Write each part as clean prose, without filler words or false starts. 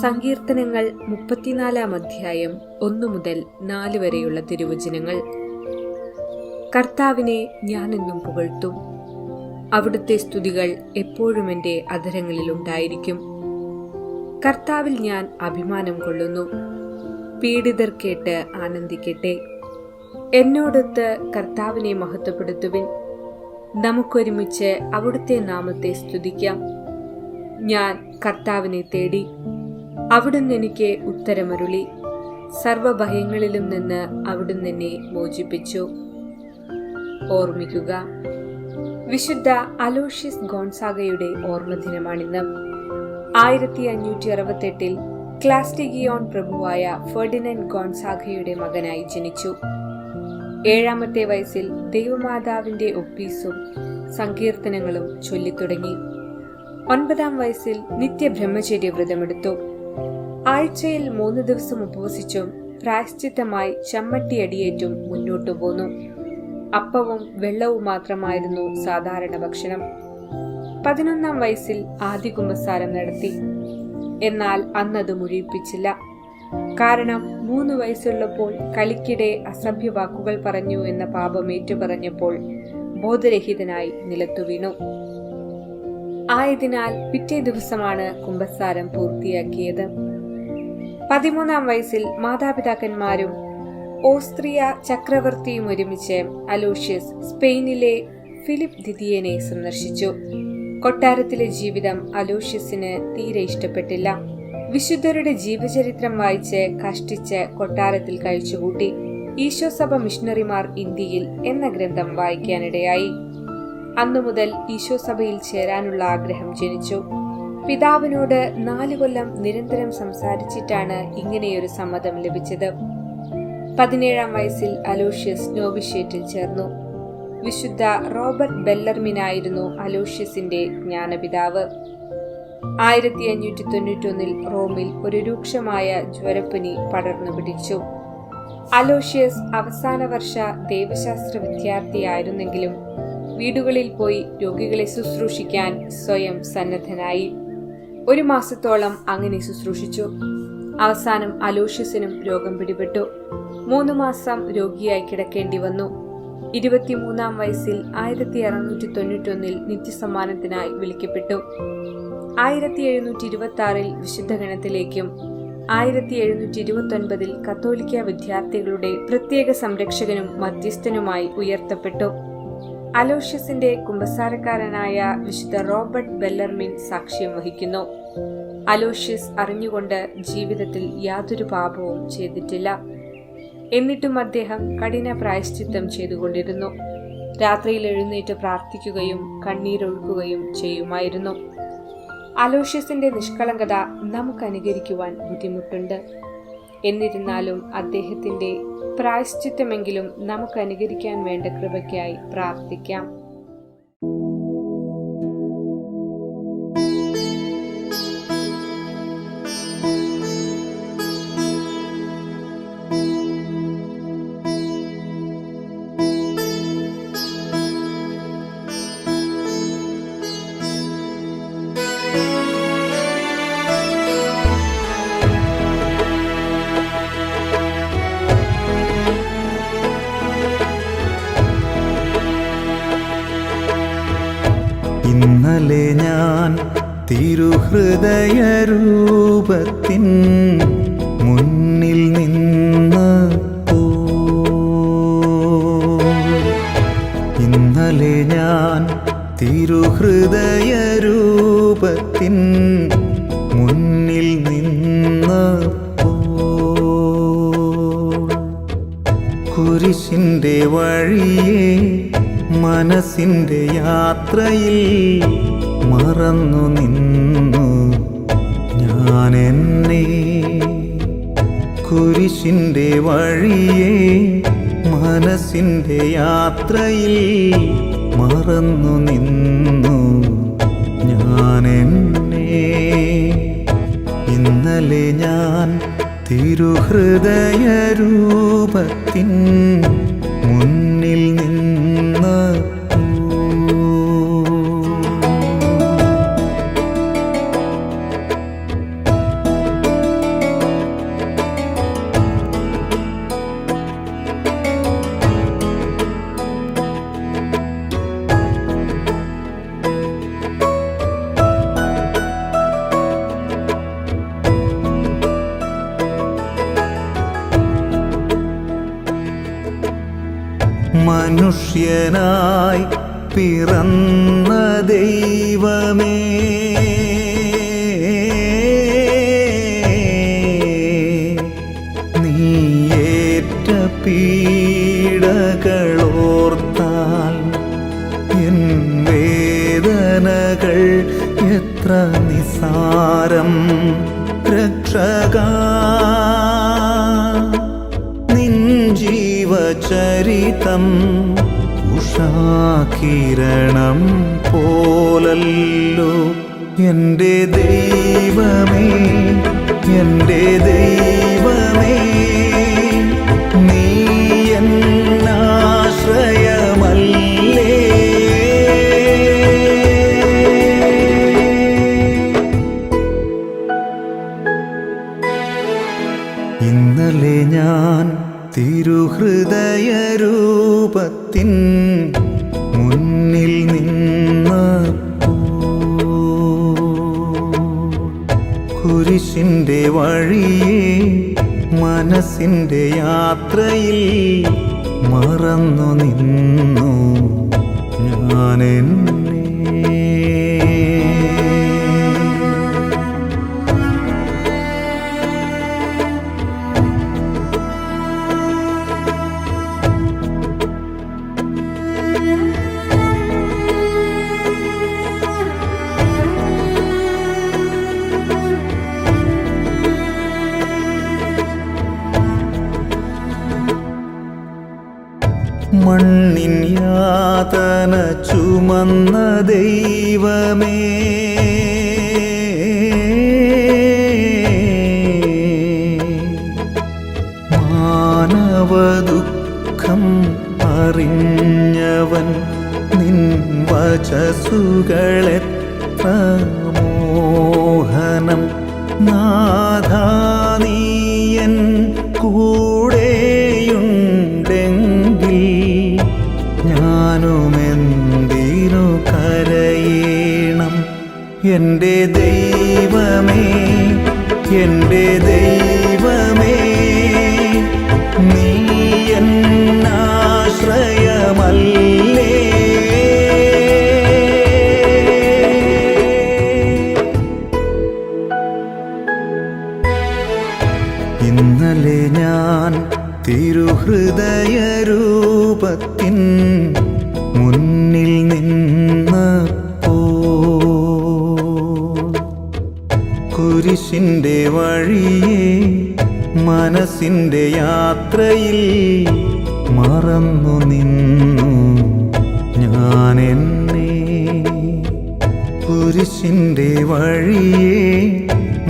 സങ്കീർത്തനങ്ങൾ 34 അധ്യായം 1 മുതൽ 4 വരെയുള്ള തിരുവചനങ്ങൾ. കർത്താവിനെ ഞാനെന്നും പുകഴ്ത്തും. അവിടുത്തെ സ്തുതികൾ എപ്പോഴും എൻ്റെ അധരങ്ങളിൽ ഉണ്ടായിരിക്കും. കർത്താവിൽ ഞാൻ അഭിമാനം കൊള്ളുന്നു. പീഡിതർ കേട്ട് ആനന്ദിക്കട്ടെ. എന്നോടൊത്ത് കർത്താവിനെ മഹത്വപ്പെടുത്തുവിൻ. നമുക്കൊരുമിച്ച് അവിടുത്തെ നാമത്തെ സ്തുതിക്കാം. ഞാൻ കർത്താവിനെ തേടി, അവിടുന്ന് എനിക്ക് ഉത്തരമരുളി. സർവഭയങ്ങളിലും നിന്ന് അവിടുന്ന് എന്നെ മോചിപ്പിച്ചു. ഓർമ്മിക്കുക, വിശുദ്ധ അലോഷ്യസ് ഗോൺസാഗയുടെ ഓർമ്മദിനമാണിന്ന്. 1568 ക്ലാസ്റ്റിഗിയോൺ പ്രഭുവായ ഫെർഡിനൻഡ് ഗോൺസാഗയുടെ മകനായി ജനിച്ചു. 7-ാമത്തെ വയസ്സിൽ ദൈവമാതാവിന്റെ ഒപ്പീസും സങ്കീർത്തനങ്ങളും ചൊല്ലിത്തുടങ്ങി. 9-ാം വയസ്സിൽ നിത്യബ്രഹ്മചര്യ വ്രതമെടുത്തു. ആഴ്ചയിൽ 3 ദിവസം ഉപവസിച്ചും പ്രായശ്ചിത്തമായി ചമ്മട്ടിയടിയേറ്റും മുന്നോട്ടു പോന്നു. അപ്പവും വെള്ളവും മാത്രമായിരുന്നു സാധാരണ ഭക്ഷണം. 11-ാം വയസ്സിൽ ആദ്യ കുമ്പസാരം നടത്തി. എന്നാൽ അന്നത് മുഴുവിപ്പിച്ചില്ല. കാരണം 3 വയസ്സുള്ളപ്പോൾ കളിക്കിടെ അസഭ്യ വാക്കുകൾ പറഞ്ഞു എന്ന പാപം ഏറ്റുപറഞ്ഞപ്പോൾ ബോധരഹിതനായി നിലത്തു വീണു. ആയതിനാൽ പിറ്റേ ദിവസമാണ് കുമ്പസാരം പൂർത്തിയാക്കിയത്. 13-ാം വയസ്സിൽ മാതാപിതാക്കന്മാരും ഓസ്ട്രിയ ചക്രവർത്തിയും ഒരുമിച്ച് അലോഷ്യസ് സ്പെയിനിലെ ഫിലിപ്പ് ദ്വിതീയനെ സന്ദർശിച്ചു. കൊട്ടാരത്തിലെ ജീവിതം അലോഷ്യസിന് തീരെ ഇഷ്ടപ്പെട്ടില്ല. വിശുദ്ധരുടെ ജീവചരിത്രം വായിച്ച് കഷ്ടിച്ച് കൊട്ടാരത്തിൽ കഴിച്ചുകൂട്ടി. ഈശോസഭ മിഷണറിമാർ ഇന്ത്യയിൽ എന്ന ഗ്രന്ഥം വായിക്കാനിടയായി. അന്നുമുതൽ ഈശോസഭയിൽ ചേരാനുള്ള ആഗ്രഹം ജനിച്ചു. പിതാവിനോട് 4 കൊല്ലം നിരന്തരം സംസാരിച്ചിട്ടാണ് ഇങ്ങനെയൊരു സമ്മതം ലഭിച്ചത്. 17-ാം വയസ്സിൽ അലോഷ്യസ് നോവിഷ്യേറ്റിൽ ചേർന്നു. വിശുദ്ധ റോബർട്ട് ബെല്ലർമിനായിരുന്നു അലോഷ്യസിന്റെ ജ്ഞാനപിതാവ്. 1591 റോമിൽ ഒരു രൂക്ഷമായ ജ്വരപ്പനി പടർന്നു പിടിച്ചു. അലോഷ്യസ് അവസാന വർഷ ദൈവശാസ്ത്ര വിദ്യാർത്ഥിയായിരുന്നെങ്കിലും വീടുകളിൽ പോയി രോഗികളെ ശുശ്രൂഷിക്കാൻ സ്വയം സന്നദ്ധനായി. 1 മാസത്തോളം അങ്ങനെ ശുശ്രൂഷിച്ചു. അവസാനം അലോഷ്യസിനും രോഗം പിടിപെട്ടു. 3 മാസം രോഗിയായി കിടക്കേണ്ടി വന്നു. 23-ാം വയസ്സിൽ 1691 നിത്യസമ്മാനത്തിനായി വിളിക്കപ്പെട്ടു. 1726 വിശുദ്ധഗണത്തിലേക്കും 1729 കത്തോലിക്ക വിദ്യാർത്ഥികളുടെ പ്രത്യേക സംരക്ഷകനും മധ്യസ്ഥനുമായി ഉയർത്തപ്പെട്ടു. അലോഷ്യസിന്റെ കുമ്പസാരക്കാരനായ വിശുദ്ധ റോബർട്ട് ബെല്ലർമിൻ സാക്ഷ്യം വഹിക്കുന്നു. അലോഷ്യസ് അറിഞ്ഞുകൊണ്ട് ജീവിതത്തിൽ യാതൊരു പാപവും ചെയ്തിട്ടില്ല. എന്നിട്ടും അദ്ദേഹം കഠിന പ്രായശ്ചിത്തം ചെയ്തുകൊണ്ടിരുന്നു. രാത്രിയിൽ എഴുന്നേറ്റ് പ്രാർത്ഥിക്കുകയും കണ്ണീരൊഴുക്കുകയും ചെയ്യുമായിരുന്നു. അലോഷ്യസിന്റെ നിഷ്കളങ്കത നമുക്ക് അനുകരിക്കുവാൻ ബുദ്ധിമുട്ടുണ്ട്. എന്നിരുന്നാലും അദ്ദേഹത്തിന്റെ പ്രായശ്ചിത്തമെങ്കിലും നമുക്ക് അനുകരിക്കാൻ വേണ്ട കൃപയ്ക്കായി പ്രാർത്ഥിക്കാം. ഇന്നലെ ഞാൻ തിരുഹൃദയരൂപത്തിൻ മുന്നിൽ നിന്നപ്പോൾ, ഇന്നലെ ഞാൻ തിരുഹൃദയരൂപത്തിൻ മുന്നിൽ നിന്നപ്പോൾ, കുരിശിന്റെ വഴിയെ മനസ്സിന്റെ യാത്രയിൽ മറന്നു നിന്നു ഞാൻ എന്നെ. കുരിശിന്റെ വഴിയെ മനസ്സിന്റെ യാത്രയിൽ മറന്നു നിന്നു ഞാൻ എന്നെ. ഇന്നലെ ഞാൻ തിരുഹൃദയരൂപത്തിൻ മുന്നിൽ നിന്ന് മനുഷ്യനായി പിറന്ന ദൈവമേ, നീയേറ്റ പീഡകളോർത്താൽ എൻ വേദനകൾ എത്ര നിസാരം. രക്ഷകാ, നിൻ ജീവചരിതം ഉഷാകിരണം പോലല്ലോ. എൻ്റെ ദൈവമേ, എൻ്റെ ദൈവമേ, നീ എന്നാശ്രയമല്ലേ. ഇന്നലെ ഞാൻ തിരുഹൃദയരൂപത്തിൻ മുന്നിൽ നിന്നപ്പോൾ കുരിശിൻ്റെ വഴിയെ മനസ്സിൻ്റെ യാത്രയിൽ മറന്നു നിന്നു ഞാനെന്നെ. മണ്ണിൻ യാതന ചുമന്ന ദൈവമേ, മാനവദുഃഖം അറിഞ്ഞവൻ, നിൻ വചസ്സുകളെത്ര മോഹനം. നാഥാ, നീയൻ കൂടെയുണ്ടെങ്കിൽ ഞാനുമെന്തിനു കരയണം. എൻ്റെ ദൈവമേ, എൻ്റെ ദൈവമേ, നീ എന്നാശ്രയമല്ലേ. ഇന്നലെ ഞാൻ തിരുഹൃദയരൂപത്തിൻ മുന്നിൽ നിന്നപ്പോൾ കുരിശിൻ്റെ വഴിയെ മനസ്സിൻ്റെ യാത്രയിൽ മറന്നു നിന്നു ഞാനെന്നെ. കുരിശിൻ്റെ വഴിയെ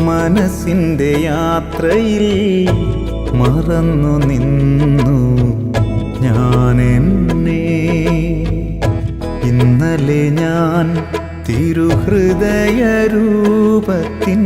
മനസ്സിൻ്റെ യാത്രയിൽ മറന്നു നിന്നു ഞാനെന്നെ. ഇന്നലെ ഞാൻ തിരുഹൃദയരൂപത്തിൻ